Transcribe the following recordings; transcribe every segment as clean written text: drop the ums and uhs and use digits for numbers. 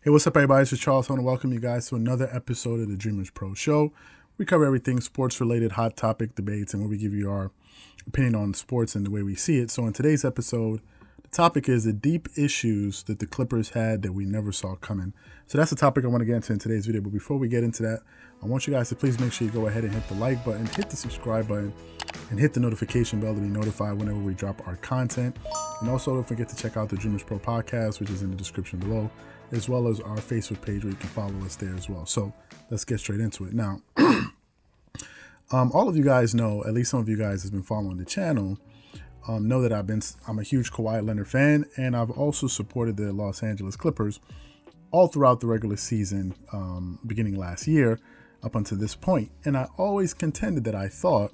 Hey, what's up, everybody? This is Charles. I want to welcome you guys to another episode of the Dreamerspro Show. We cover everything sports-related, hot topic debates, and where we give you our opinion on sports and the way we see it. So in today's episode, the topic is the deep issues that the Clippers had that we never saw coming. So that's the topic I want to get into in today's video. But before we get into that, I want you guys to please make sure you go ahead and hit the like button, hit the subscribe button, and hit the notification bell to be notified whenever we drop our content. And also don't forget to check out the Dreamerspro Podcast, which is in the description below, as well as our Facebook page where you can follow us there as well. So let's get straight into it. Now, all of you guys know, at least some of you guys have been following the channel, know that I'm a huge Kawhi Leonard fan, and I've also supported the Los Angeles Clippers all throughout the regular season, beginning last year up until this point. And I always contended that I thought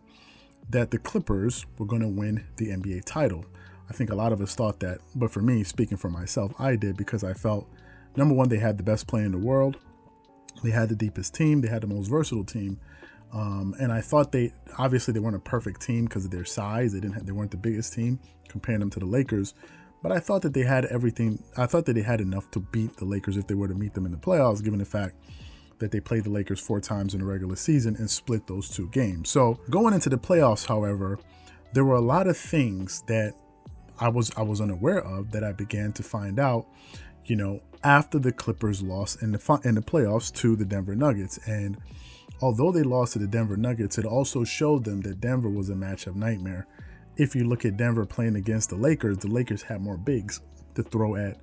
that the Clippers were going to win the NBA title. I think a lot of us thought that, but for me, speaking for myself, I did, because I felt, number one, they had the best player in the world. They had the deepest team. They had the most versatile team. And I thought they weren't a perfect team because of their size. They weren't the biggest team, comparing them to the Lakers. But I thought that they had everything. I thought that they had enough to beat the Lakers if they were to meet them in the playoffs, given the fact that they played the Lakers 4 times in the regular season and split those 2 games. So going into the playoffs, however, there were a lot of things that I was unaware of that I began to find out, after the Clippers lost in the playoffs to the Denver Nuggets. And although they lost to the Denver Nuggets, it also showed them that Denver was a matchup nightmare. If you look at Denver playing against the Lakers had more bigs to throw at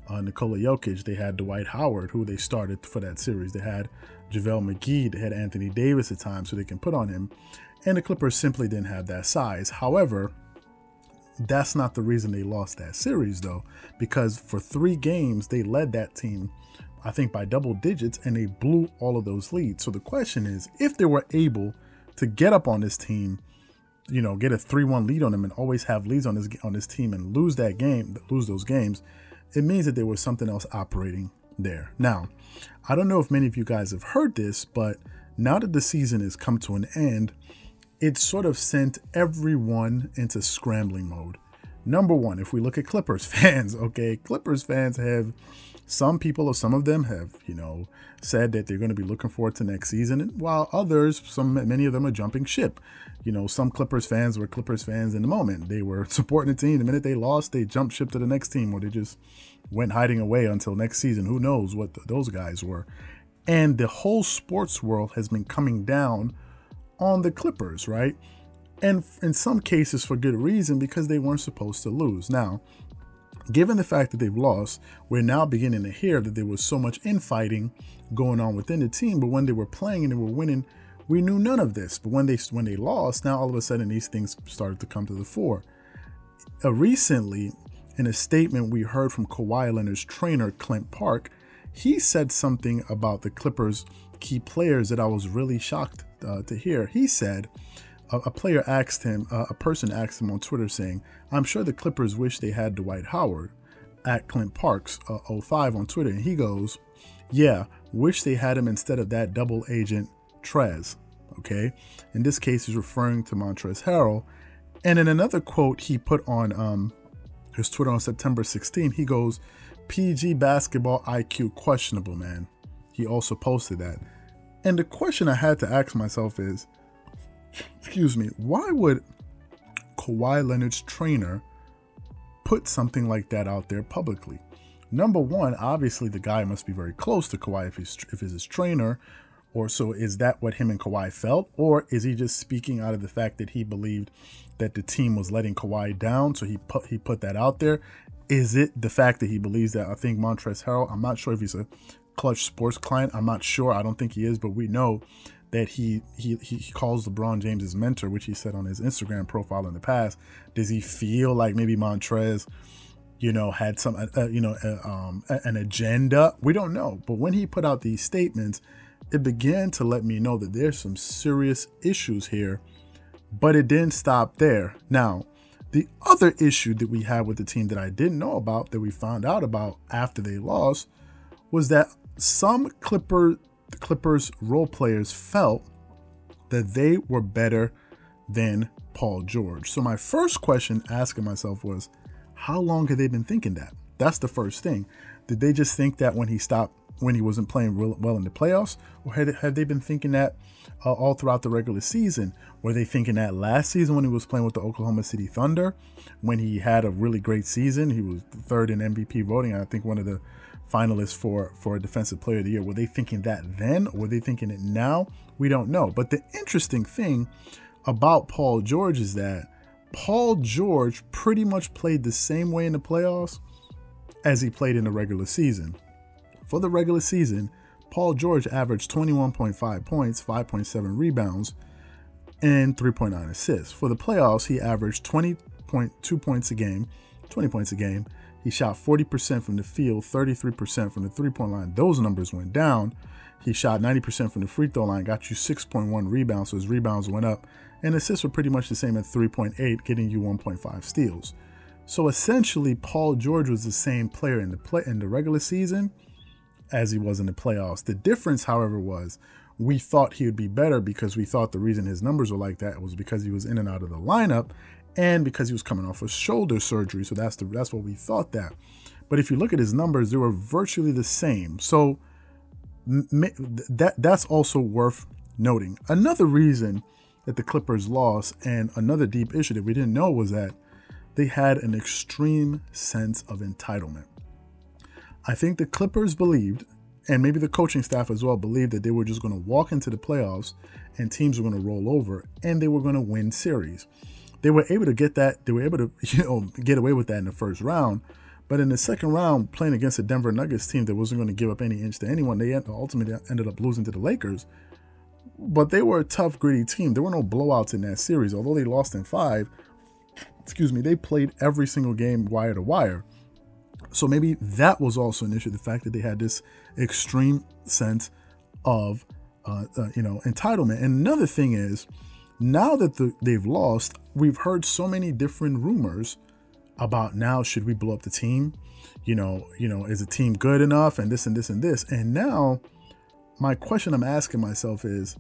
Nikola Jokic. They had Dwight Howard, who they started for that series. They had JaVale McGee. They had Anthony Davis at times, so they can put on him. And the Clippers simply didn't have that size. However, that's not the reason they lost that series, though, because for 3 games, they led that team, I think, by double digits, and they blew all of those leads. So the question is, if they were able to get up on this team, get a 3-1 lead on them and always have leads on this team and lose those games, it means that there was something else operating there. Now, I don't know if many of you guys have heard this, but now that the season has come to an end, it sort of sent everyone into scrambling mode. Number one, if we look at Clippers fans, okay, Clippers fans have, some of them have, said that they're going to be looking forward to next season, and while others, many of them are jumping ship. Some Clippers fans were Clippers fans in the moment. They were supporting the team. The minute they lost, they jumped ship to the next team, or they just went hiding away until next season. Who knows what those guys were. And the whole sports world has been coming down on the Clippers, right? And in some cases for good reason, because they weren't supposed to lose. Now, given the fact that they've lost, we're now beginning to hear that there was so much infighting going on within the team. But when they were playing and they were winning, we knew none of this. But when they lost, now all of a sudden these things started to come to the fore. Recently, in a statement we heard from Kawhi Leonard's trainer, Clint Park, he said something about the Clippers' key players that I was really shocked to hear. He said, a person asked him on Twitter saying, "I'm sure the Clippers wish they had Dwight Howard," at Clint Parks 05 on Twitter. And he goes, "Yeah, wish they had him instead of that double agent Trez." Okay. In this case, he's referring to Montrezl Harrell. And in another quote he put on his Twitter on September 16th, he goes, "PG basketball IQ questionable, man." He also posted that. And the question I had to ask myself is, why would Kawhi Leonard's trainer put something like that out there publicly? Number one, obviously the guy must be very close to Kawhi if he's his trainer, or so is that what him and Kawhi felt? Or is he just speaking out of the fact that he believed that the team was letting Kawhi down, so he put that out there? Is it the fact that he believes that? I think Montrezl Harrell, I'm not sure if he's a Clutch Sports client. I'm not sure. I don't think he is, but we know that he calls LeBron James his mentor, which he said on his Instagram profile in the past. Does he feel like maybe Montrez, had some, an agenda? We don't know. But when he put out these statements, it began to let me know that there's some serious issues here, but it didn't stop there. Now, the other issue that we had with the team that I didn't know about, that we found out about after they lost, was that some Clippers role players felt that they were better than Paul George. So my first question asking myself was, how long have they been thinking that? That's the first thing. Did they just think that when he stopped when he wasn't playing well in the playoffs? Or have they been thinking that all throughout the regular season? Were they thinking that last season when he was playing with the Oklahoma City Thunder, when he had a really great season? He was third in MVP voting. I think one of the finalists for a Defensive Player of the Year. Were they thinking that then, or were they thinking it now? We don't know. But the interesting thing about Paul George is that Paul George pretty much played the same way in the playoffs as he played in the regular season. For the regular season, Paul George averaged 21.5 points, 5.7 rebounds, and 3.9 assists. For the playoffs, he averaged 20.2 points a game, 20 points a game. He shot 40% from the field, 33% from the three-point line. Those numbers went down. He shot 90% from the free throw line, got you 6.1 rebounds, so his rebounds went up. And assists were pretty much the same at 3.8, getting you 1.5 steals. So essentially, Paul George was the same player in the regular season as he was in the playoffs. The difference, however, was we thought he would be better because we thought the reason his numbers were like that was because he was in and out of the lineup and because he was coming off of shoulder surgery. So that's what we thought that. But if you look at his numbers, they were virtually the same. So that's also worth noting. Another reason that the Clippers lost, and another deep issue that we didn't know, was that they had an extreme sense of entitlement. I think the Clippers believed, and maybe the coaching staff as well, believed that they were just going to walk into the playoffs and teams were going to roll over and they were going to win series. They were able to get that. They were able to, get away with that in the first round. But in the second round, playing against a Denver Nuggets team that wasn't going to give up any inch to anyone, they ultimately ended up losing to the Lakers. But they were a tough, gritty team. There were no blowouts in that series. Although they lost in 5, they played every single game wire to wire. So maybe that was also an issue, the fact that they had this extreme sense of, entitlement. And another thing is, now that they've lost, we've heard so many different rumors about now, should we blow up the team? Is the team good enough? And this and this and this. And now my question I'm asking myself is,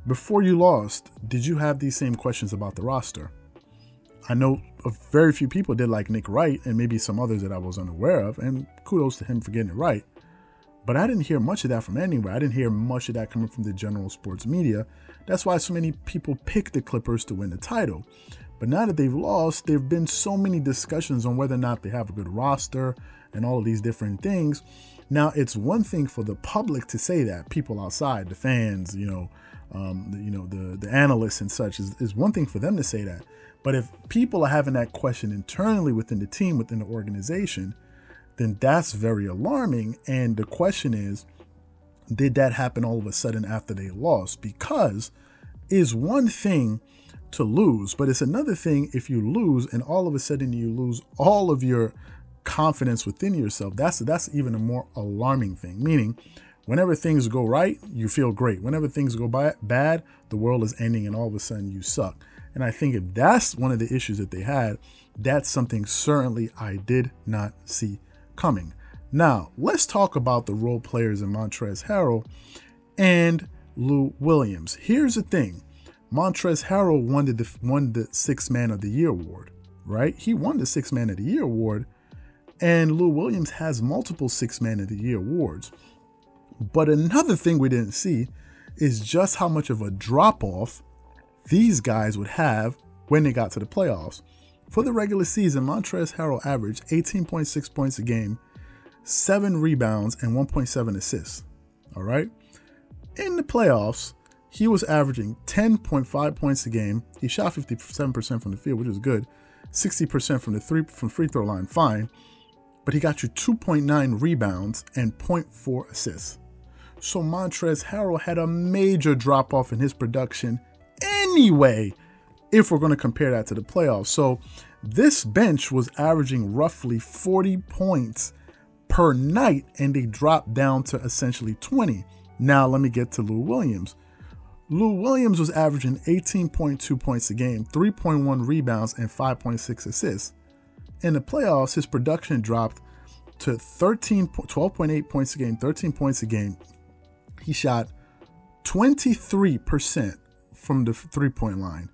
before you lost, did you have these same questions about the roster? I know very few people did, like Nick Wright and maybe some others that I was unaware of, and kudos to him for getting it right. But I didn't hear much of that from anywhere. I didn't hear much of that coming from the general sports media. That's why so many people picked the Clippers to win the title. But now that they've lost, there have been so many discussions on whether or not they have a good roster and all of these different things. Now, it's one thing for the public to say that, people outside, the fans, the analysts and such, is one thing for them to say that. But if people are having that question internally within the team, within the organization, then that's very alarming. And the question is, did that happen all of a sudden after they lost? Because it's one thing to lose, but it's another thing if you lose and all of a sudden you lose all of your confidence within yourself. That's even a more alarming thing. Meaning, whenever things go right, you feel great. Whenever things go bad, the world is ending and all of a sudden you suck. And I think if that's one of the issues that they had, that's something certainly I did not see coming. Now, let's talk about the role players in Montrezl Harrell and Lou Williams. Here's the thing. Montrezl Harrell won the Sixth Man of the Year award, right? He won the Sixth Man of the Year award, and Lou Williams has multiple Sixth Man of the Year awards. But another thing we didn't see is just how much of a drop-off these guys would have when they got to the playoffs. For the regular season, Montrezl Harrell averaged 18.6 points a game, 7 rebounds, and 1.7 assists. All right? In the playoffs, he was averaging 10.5 points a game. He shot 57% from the field, which is good. 60% from free throw line, fine. But he got you 2.9 rebounds and 0.4 assists. So Montrezl Harrell had a major drop-off in his production anyway, if we're going to compare that to the playoffs. So this bench was averaging roughly 40 points per night, and they dropped down to essentially 20. Now let me get to Lou Williams. Lou Williams was averaging 18.2 points a game, 3.1 rebounds, and 5.6 assists. In the playoffs, his production dropped to 12.8 points a game, 13 points a game. He shot 23% from the three-point line.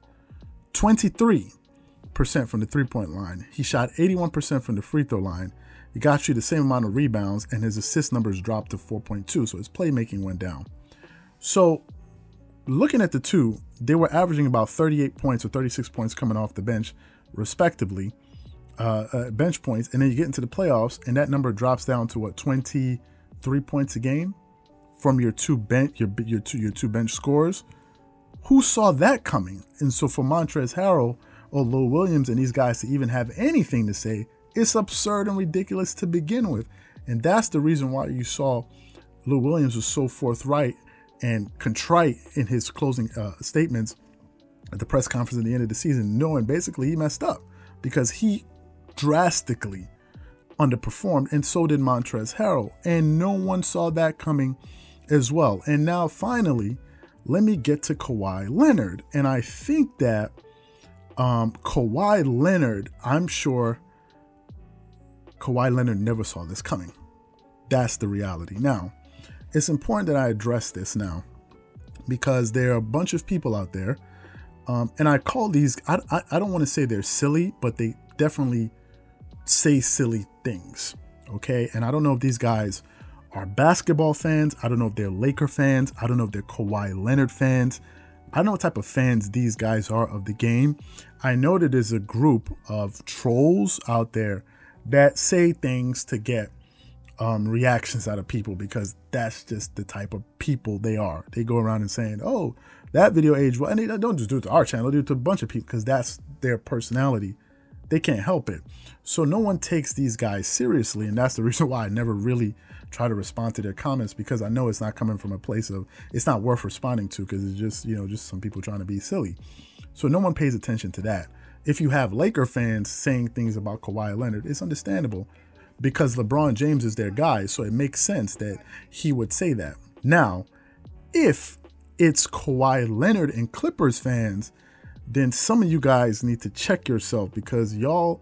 23% from the three-point line. He shot 81% from the free throw line. He got you the same amount of rebounds, and his assist numbers dropped to 4.2. So his playmaking went down. So looking at the two, they were averaging about 38 points or 36 points coming off the bench, respectively, bench points. And then you get into the playoffs, and that number drops down to what, 23 points a game from your two bench scorers. Who saw that coming? And so for Montrezl Harrell or Lou Williams and these guys to even have anything to say, it's absurd and ridiculous to begin with. And that's the reason why you saw Lou Williams was so forthright and contrite in his closing statements at the press conference at the end of the season, knowing basically he messed up because he drastically underperformed, and so did Montrezl Harrell, and no one saw that coming as well. And now finally, let me get to Kawhi Leonard. And I think that Kawhi Leonard, I'm sure Kawhi Leonard never saw this coming. That's the reality. Now, it's important that I address this now because there are a bunch of people out there, and I call these, I don't want to say they're silly, but they definitely say silly things, okay? And I don't know if these guys are basketball fans. I don't know if they're Laker fans. I don't know if they're Kawhi Leonard fans. I don't know what type of fans these guys are of the game. I know that there's a group of trolls out there that say things to get reactions out of people because that's just the type of people they are. They go around and saying, oh, that video aged well. And they don't just do it to our channel, they do it to a bunch of people because that's their personality. They can't help it. So no one takes these guys seriously. And that's the reason why I never really try to respond to their comments, because I know it's not coming from a place of, it's not worth responding to because it's just, just some people trying to be silly. So no one pays attention to that. If you have Laker fans saying things about Kawhi Leonard, it's understandable because LeBron James is their guy. So it makes sense that he would say that. Now, if it's Kawhi Leonard and Clippers fans, then some of you guys need to check yourself because y'all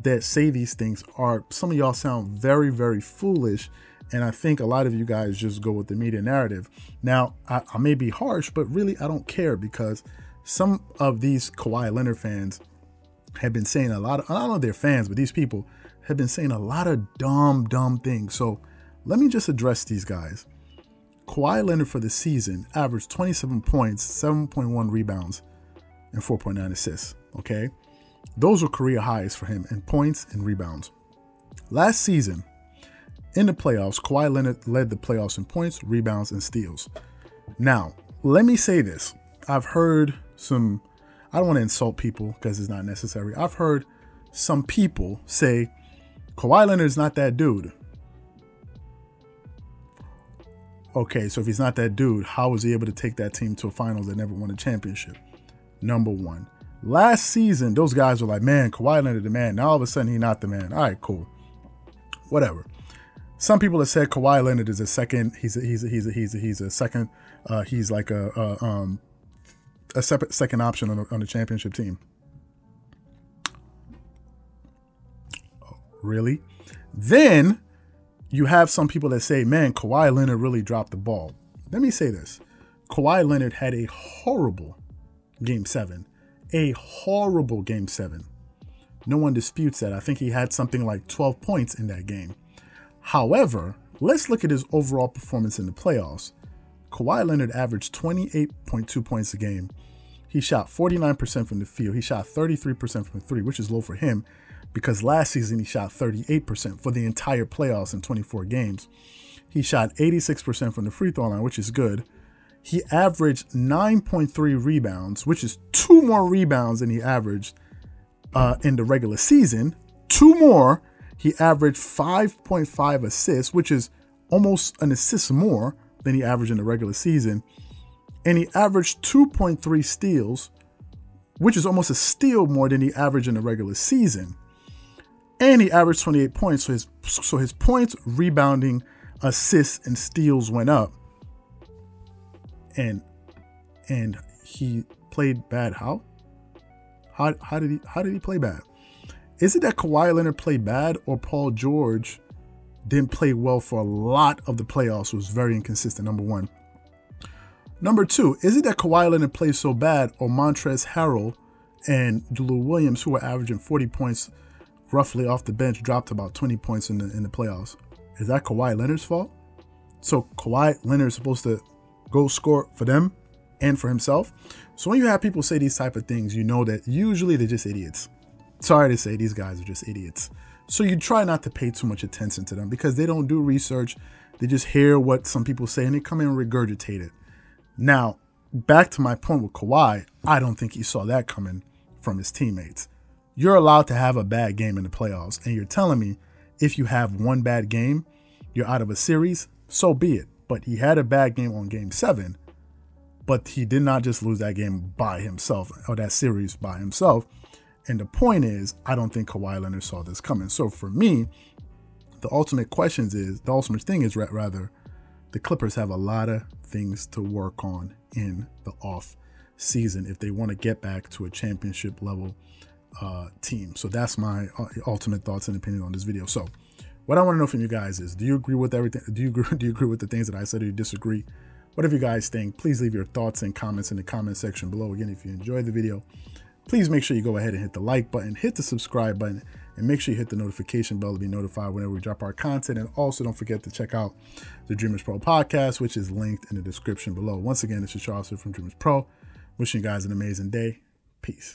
that say these things some of y'all sound very, very foolish. And I think a lot of you guys just go with the media narrative. Now, I may be harsh, but really I don't care because some of these Kawhi Leonard fans have been saying a lot of, I don't know if they're fans, but these people have been saying a lot of dumb things. So let me just address these guys. Kawhi Leonard for the season averaged 27 points, 7.1 rebounds, and 4.9 assists, okay? Those were career highs for him in points and rebounds. Last season, in the playoffs, Kawhi Leonard led the playoffs in points, rebounds, and steals. Now, let me say this. I've heard some, I don't want to insult people because it's not necessary. I've heard some people say, Kawhi Leonard is not that dude. Okay, so if he's not that dude, how was he able to take that team to a finals that never won a championship? Number one. Last season, those guys were like, man, Kawhi Leonard the man. Now all of a sudden, he's not the man. All right, cool. Whatever. Some people have said Kawhi Leonard is a second. He's a second. He's like a separate second option on the championship team. Oh, really? Then you have some people that say, man, Kawhi Leonard really dropped the ball. Let me say this. Kawhi Leonard had a horrible Game 7. A horrible Game 7. No one disputes that. I think he had something like 12 points in that game. However, let's look at his overall performance in the playoffs. Kawhi Leonard averaged 28.2 points a game. He shot 49% from the field. He shot 33% from three, which is low for him because last season he shot 38% for the entire playoffs in 24 games. He shot 86% from the free throw line, which is good. He averaged 9.3 rebounds, which is 2 more rebounds than he averaged in the regular season. 2 more. He averaged 5.5 assists, which is almost an assist more than he averaged in the regular season. And he averaged 2.3 steals, which is almost a steal more than he averaged in the regular season. And he averaged 28 points. So his points, rebounding, assists, and steals went up. And he played bad. How did he play bad? Is it that Kawhi Leonard played bad, or Paul George didn't play well for a lot of the playoffs, was very inconsistent, number one. Number two, is it that Kawhi Leonard played so bad, or Montrezl Harrell and Lou Williams, who were averaging 40 points roughly off the bench, dropped about 20 points in the playoffs. Is that Kawhi Leonard's fault? So Kawhi Leonard is supposed to go score for them and for himself. So when you have people say these type of things, you know that usually they're just idiots. Sorry to say, these guys are just idiots. So you try not to pay too much attention to them because they don't do research. They just hear what some people say and they come in and regurgitate it. Now, back to my point with Kawhi, I don't think he saw that coming from his teammates. You're allowed to have a bad game in the playoffs, and you're telling me if you have one bad game, you're out of a series, so be it. But he had a bad game on game 7, but he did not just lose that game by himself or that series by himself. And the point is, I don't think Kawhi Leonard saw this coming. So for me, the ultimate thing is rather, the Clippers have a lot of things to work on in the off season if they want to get back to a championship level team. So that's my ultimate thoughts and opinion on this video. So what I want to know from you guys is, do you agree with everything? Do you agree with the things that I said, or you disagree? Whatever you guys think, please leave your thoughts and comments in the comment section below. Again, if you enjoyed the video, please make sure you go ahead and hit the like button, hit the subscribe button, and make sure you hit the notification bell to be notified whenever we drop our content. And also don't forget to check out the Dreamerspro Podcast, which is linked in the description below. Once again, this is Charles from Dreamerspro. Wishing you guys an amazing day. Peace.